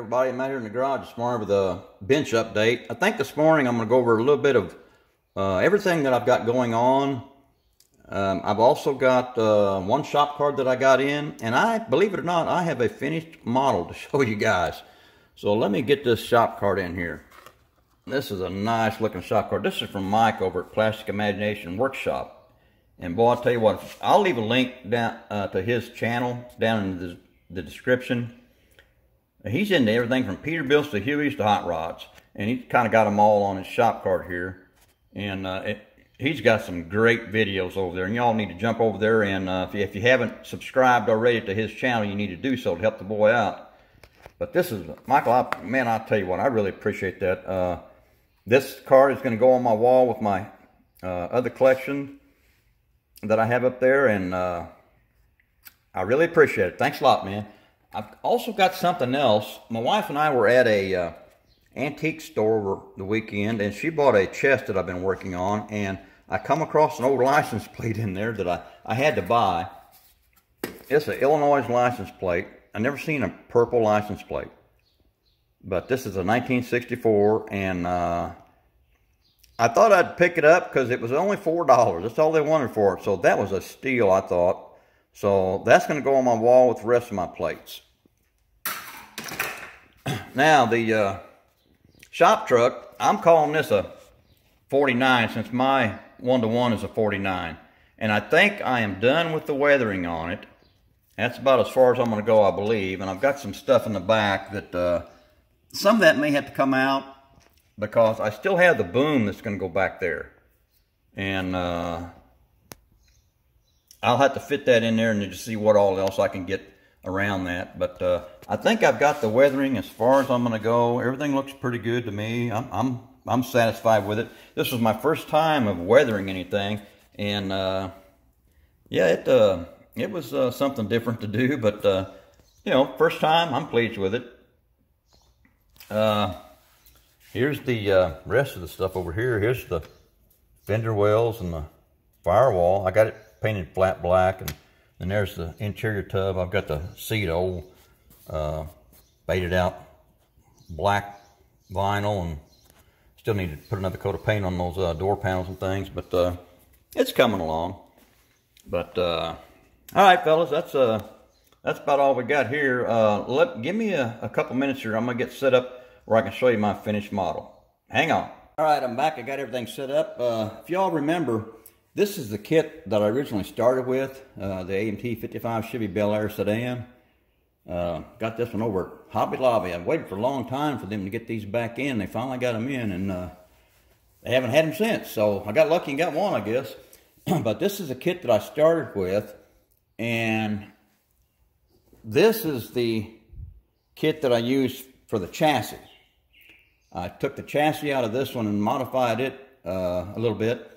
everybody. I'm out here in the garage this morning with a bench update. I think this morning I'm going to go over a little bit of everything that I've got going on. I've also got one shop card that I got in, and believe it or not, I have a finished model to show you guys. So let me get this shop card in here. This is a nice looking shop card. This is from Mike over at Plastic Imagination Workshop. And boy, I'll tell you what, I'll leave a link down to his channel down in the description. He's into everything from Peterbilts to Hueys to hot rods, and he's kind of got them all on his shop card here. And he's got some great videos over there, and y'all need to jump over there. And if you haven't subscribed already to his channel, you need to do so to help the boy out. But this is Michael. Man, I'll tell you what, I really appreciate that. This card is going to go on my wall with my other collection that I have up there, and I really appreciate it. Thanks a lot, man. I've also got something else. My wife and I were at a antique store over the weekend, and she bought a chest that I've been working on, and I come across an old license plate in there that I had to buy. It's an Illinois license plate. I've never seen a purple license plate, but this is a 1964, and I thought I'd pick it up because it was only $4. That's all they wanted for it, so that was a steal, I thought. So that's going to go on my wall with the rest of my plates. Now, the shop truck, I'm calling this a 49 since my 1-to-1 is a 49. And I think I am done with the weathering on it. That's about as far as I'm going to go, I believe. And I've got some stuff in the back that some of that may have to come out because I still have the boom that's going to go back there. And I'll have to fit that in there and just see what all else I can get around that. But I think I've got the weathering as far as I'm going to go. Everything looks pretty good to me. I'm satisfied with it. This was my first time of weathering anything, and yeah, it was something different to do. But you know, first time, I'm pleased with it. Here's the rest of the stuff over here. Here's the fender wells and the firewall. I got it painted flat black, and then there's the interior tub. I've got the seat old faded out black vinyl, and still need to put another coat of paint on those door panels and things, but it's coming along. But all right, fellas, that's about all we got here. Give me a couple minutes here. I'm gonna get set up where I can show you my finished model. Hang on. All right, I'm back. I got everything set up. If y'all remember, this is the kit that I originally started with, the AMT 55 Chevy Bel Air sedan. Got this one over at Hobby Lobby. I've waited for a long time for them to get these back in. They finally got them in, and they haven't had them since. So I got lucky and got one, I guess. But this is a kit that I started with, and this is the kit that I used for the chassis. I took the chassis out of this one and modified it a little bit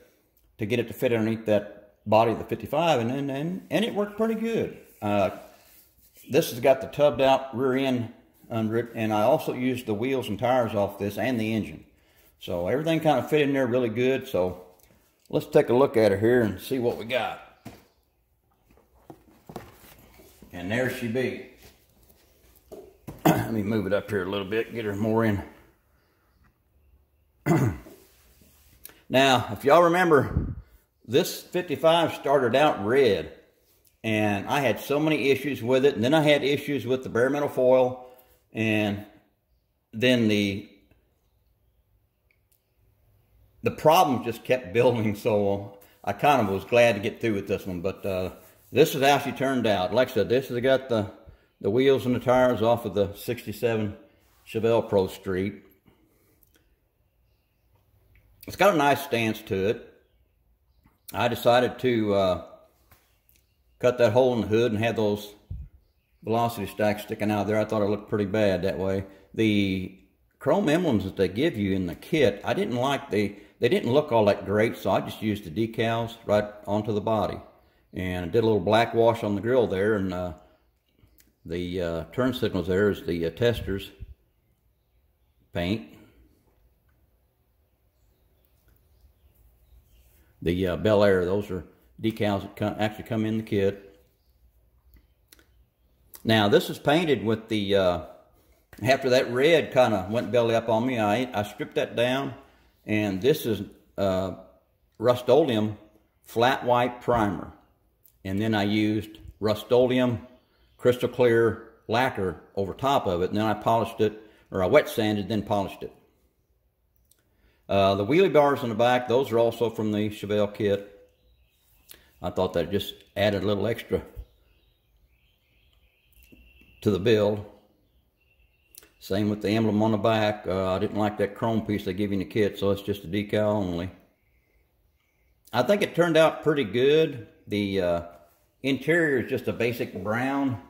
to get it to fit underneath that body of the 55, and it worked pretty good. This has got the tubbed out rear end under it, and I also used the wheels and tires off this and the engine. So everything kind of fit in there really good. So let's take a look at her here and see what we got. And there she be. Let me move it up here a little bit, get her more in. Now, if y'all remember, this 55 started out red, and I had so many issues with it, and then I had issues with the bare metal foil, and then the problem just kept building, so I kind of was glad to get through with this one. But this is how she turned out. Like I said, this has got the wheels and the tires off of the 67 Chevelle Pro Street. It's got a nice stance to it. I decided to cut that hole in the hood and have those velocity stacks sticking out there. I thought it looked pretty bad that way. The chrome emblems that they give you in the kit, I didn't like. They didn't look all that great, so I just used the decals right onto the body. And I did a little black wash on the grill there, and the turn signals there is the testers paint. The Bel Air, those are decals that actually come in the kit. Now this is painted with the After that red kind of went belly up on me, I stripped that down, and this is Rust-Oleum flat white primer. And then I used Rust-Oleum crystal clear lacquer over top of it, and then I polished it, or I wet sanded, then polished it. The wheelie bars in the back, those are also from the Chevelle kit. I thought that just added a little extra to the build. Same with the emblem on the back. I didn't like that chrome piece they give you in the kit, so it's just a decal only. I think it turned out pretty good. The interior is just a basic brown,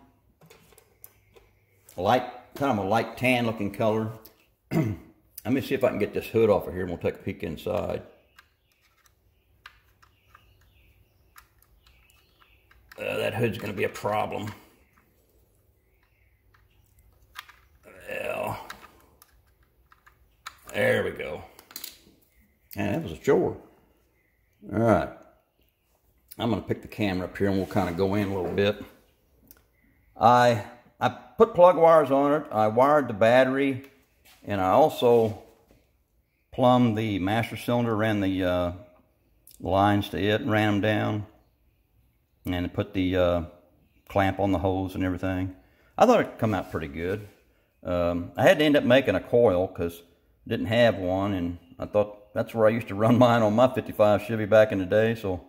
kind of a light tan looking color. Let me see if I can get this hood off of here, and we'll take a peek inside. That hood's going to be a problem. Well, there we go. And that was a chore. All right. I'm going to pick the camera up here, and we'll kind of go in a little bit. I put plug wires on it. I wired the battery, and I also plumbed the master cylinder, ran the lines to it, and ran them down, and put the clamp on the hose and everything. I thought it'd come out pretty good. I had to end up making a coil because I didn't have one, and I thought that's where I used to run mine on my 55 Chevy back in the day, so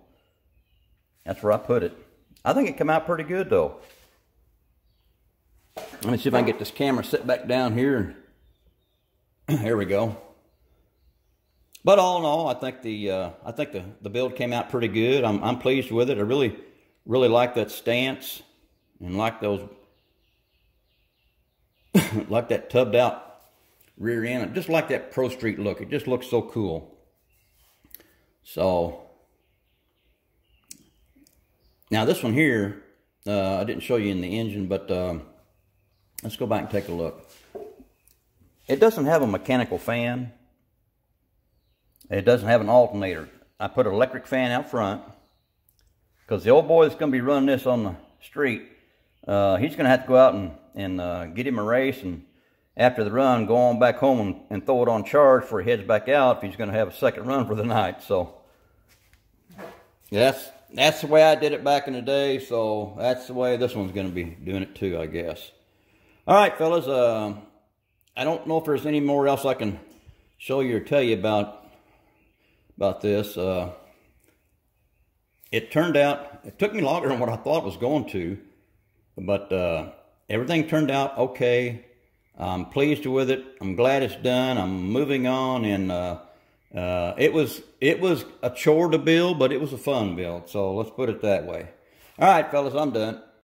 that's where I put it. I think it came out pretty good, though. Let me see if I can get this camera set back down here. Here we go. But all in all, I think the build came out pretty good. I'm pleased with it. I really like that stance, and like those like that tubbed out rear end. I just like that Pro Street look. It just looks so cool. So now this one here, I didn't show you in the engine, but let's go back and take a look. It doesn't have a mechanical fan. It doesn't have an alternator. I put an electric fan out front because the old boy that's going to be running this on the street, he's going to have to go out and get him a race, and after the run, go on back home and throw it on charge before he heads back out if he's going to have a second run for the night. So that's the way I did it back in the day, so that's the way this one's going to be doing it too, I guess. All right, fellas, I don't know if there's any more else I can show you or tell you about this. It turned out, it took me longer than what I thought it was going to, but everything turned out okay. I'm pleased with it. I'm glad it's done. I'm moving on, and it was a chore to build, but it was a fun build, so let's put it that way. All right, fellas, I'm done.